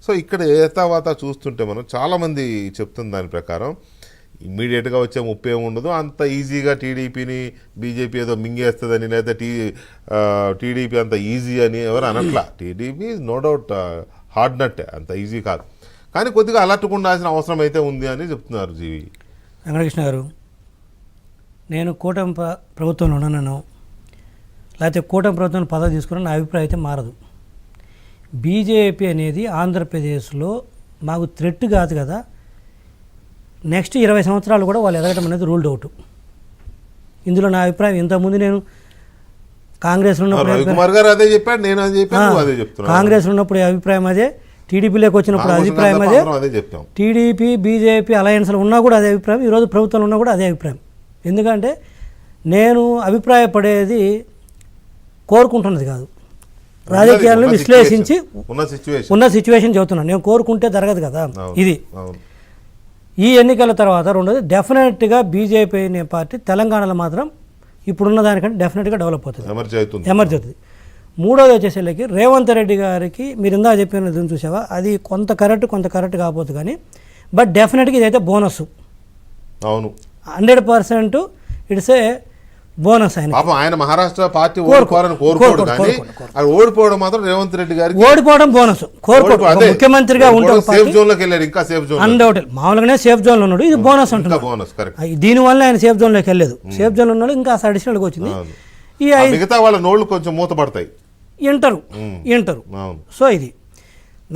So ఇక్కడ ఏతావాత చూస్తుంటే మనం చాలామంది చెప్తున్న దాని ప్రకారం ఇమ్మీడియట్గా వచ్చే ముప్పై ఏమి ఉండదు, అంత ఈజీగా టీడీపీని బీజేపీ ఏదో మింగేస్తుందని లేదా టీడీపీ అంత ఈజీ అని ఎవరు అనట్లా. టీడీపీ నో డౌట్ హార్డ్ నట్టే, అంత ఈజీ కాదు, కానీ కొద్దిగా అలర్ట్గా ఉండాల్సిన అవసరం అయితే ఉంది అని చెప్తున్నారు జీవి వెంకటకృష్ణ గారు. నేను కూటమి ప్రభుత్వంలో ఉన్నాను, లేకపోతే కూటమి ప్రభుత్వం పదవి తీసుకున్న నా అభిప్రాయం అయితే మారదు. బీజేపీ అనేది ఆంధ్రప్రదేశ్లో మాకు థ్రెట్ కాదు కదా, నెక్స్ట్ 20 సంవత్సరాలు కూడా వాళ్ళు ఎదగడం అనేది రూల్డ్ అవుట్. ఇందులో నా అభిప్రాయం ఇంతకుముందు నేను కాంగ్రెస్ ఉన్నప్పుడు కాంగ్రెస్ ఉన్నప్పుడు అభిప్రాయం అదే, టీడీపీలోకి వచ్చినప్పుడు అభిప్రాయం అదే, టీడీపీ బీజేపీ అలయన్స్లో ఉన్నా కూడా అదే అభిప్రాయం, ఈరోజు ప్రభుత్వంలో ఉన్నా కూడా అదే అభిప్రాయం. ఎందుకంటే నేను అభిప్రాయపడేది కోరుకుంటున్నది కాదు, రాజకీయాలను విశ్లేషించి ఉన్న సిచ్యువేషన్ చెబుతున్నాను. నేను కోరుకుంటే జరగదు కదా ఇది. ఈ ఎన్నికల తర్వాత రెండోది డెఫినెట్గా బీజేపీ అనే పార్టీ తెలంగాణలో మాత్రం ఇప్పుడున్న దానికంటే డెఫినెట్గా డెవలప్ అవుతుంది, ఎమర్జ్ అవుతుంది. మూడోది వచ్చేసరికి రేవంత్ రెడ్డి గారికి మీరు ఇందా చెప్పిన దీన్ని చూసావా, అది కొంత కరెక్ట్ కాకపోతే కానీ బట్ డెఫినెట్గా ఇదైతే బోనస్. అవును, 100% ఇట్స్ ఏ బోనస్. ఆయన మహారాష్ట్ర పార్టీ ఓడిపోవడం మాత్రం రేవంత్ రెడ్డి గారికి ఓడిపోవడం బోనస్. ముఖ్యమంత్రిగా అన్డౌటెడ్ మామూలుగానే సేఫ్ జోన్ లో ఉన్నాడు, ఇది బోనస్ అంటున్నాడు. దీనివల్ల ఆయన సేఫ్ జోన్ లోకి వెళ్ళలేదు, సేఫ్ జోన్ ఉన్నాడు, ఇంకా అడిషనల్ గా వచ్చింది. ఈ మిగతా వాళ్ళ నోళ్ళు కొంచెం మూతపడతాయి, ఇంటరు. సో ఇది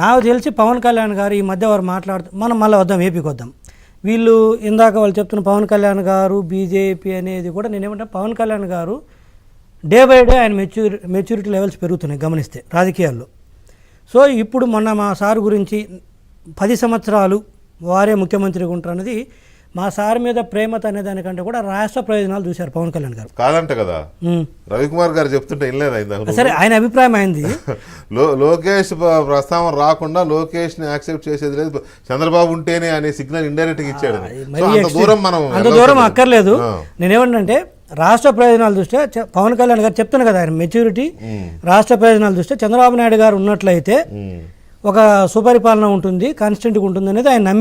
నాకు తెలిసి పవన్ కళ్యాణ్ గారు ఈ మధ్య వారు మాట్లాడుతూ మనం మళ్ళీ వద్దాం, ఏపీకి వద్దాం. వీళ్ళు ఇందాక వాళ్ళు చెప్తున్న పవన్ కళ్యాణ్ గారు బీజేపీ అనేది కూడా నేనేమంటే పవన్ కళ్యాణ్ గారు డే బై డే ఆయన మెచ్యూరిటీ లెవెల్స్ పెరుగుతున్నాయి గమనిస్తే రాజకీయాల్లో. సో ఇప్పుడు మొన్న మా సార్ గురించి 10 సంవత్సరాలు వారే ముఖ్యమంత్రిగా ఉంటారు అనేది, మా సార్ మీద ప్రేమత అనే దానికంటే కూడా రాష్ట్ర ప్రయోజనాలు చూశారు పవన్ కళ్యాణ్ గారు. కాదంట కదా రవికుమార్ గారు చెప్తుంటే సరే, ఆయన అభిప్రాయం అయింది. లోకేష్ ప్రస్తావన రాకుండా లోకేష్ ని యాక్సెప్ట్ చేసేది లేదు, చంద్రబాబు ఉంటేనే అనే సిగ్నల్ ఇండైరెక్ట్ గా ఇచ్చాడు. అంత దూరం అక్కర్లేదు. నేనేమంటే రాష్ట్ర ప్రయోజనాల దృష్ట్యా పవన్ కళ్యాణ్ గారు చెప్తున్నా కదా, ఆయన మెచ్యూరిటీ రాష్ట్ర ప్రయోజనాల దృష్ట్యా చంద్రబాబు నాయుడు గారు ఉన్నట్లయితే ఒక సుపరిపాలన ఉంటుంది, కాన్స్టెంట్గా ఉంటుంది అనేది ఆయన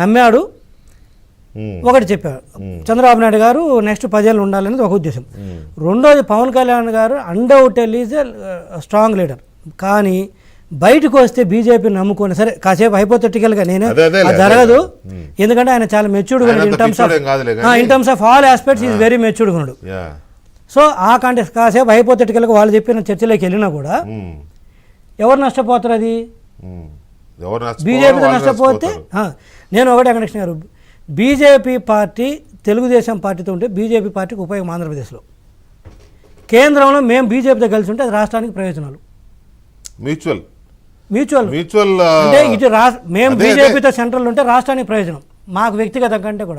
నమ్మాడు. ఒకటి చెప్పారు, చంద్రబాబు నాయుడు గారు నెక్స్ట్ 10 ఏళ్ళు ఉండాలనేది ఒక ఉద్దేశం. రెండోది పవన్ కళ్యాణ్ గారు undoubted is a strong leader, కానీ బయటకు వస్తే బీజేపీ నమ్ముకొని సరే కాసేపు హైపోథెటికల్గా నేనే జరగదు, ఎందుకంటే ఆయన చాలా మెచ్యూర్డ్గా ఉన్నాడు in terms of all aspects is very మెచ్యూర్డ్గా ఉన్నాడు. సో ఆ కాంటెక్స్ట్ కాసేపు హైపోథెటికల్గా వాళ్ళు చెప్పిన చర్చలోకి వెళ్ళినా కూడా ఎవరు నష్టపోతారు, అది బీజేపీతో నష్టపోతే. నేను ఒకటి వెంకటకృష్ణ గారు, బీజేపీ పార్టీ తెలుగుదేశం పార్టీతో ఉంటే బీజేపీ పార్టీకి ఉపయోగం ఆంధ్రప్రదేశ్లో, కేంద్రంలో మేము బీజేపీతో కలిసి ఉంటే అది రాష్ట్రానికి ప్రయోజనాలు మ్యూచువల్ అంటే ఇటు మేము బీజేపీతో సెంట్రల్ ఉంటే రాష్ట్రానికి ప్రయోజనం, మాకు వ్యక్తిగత కంటే కూడా.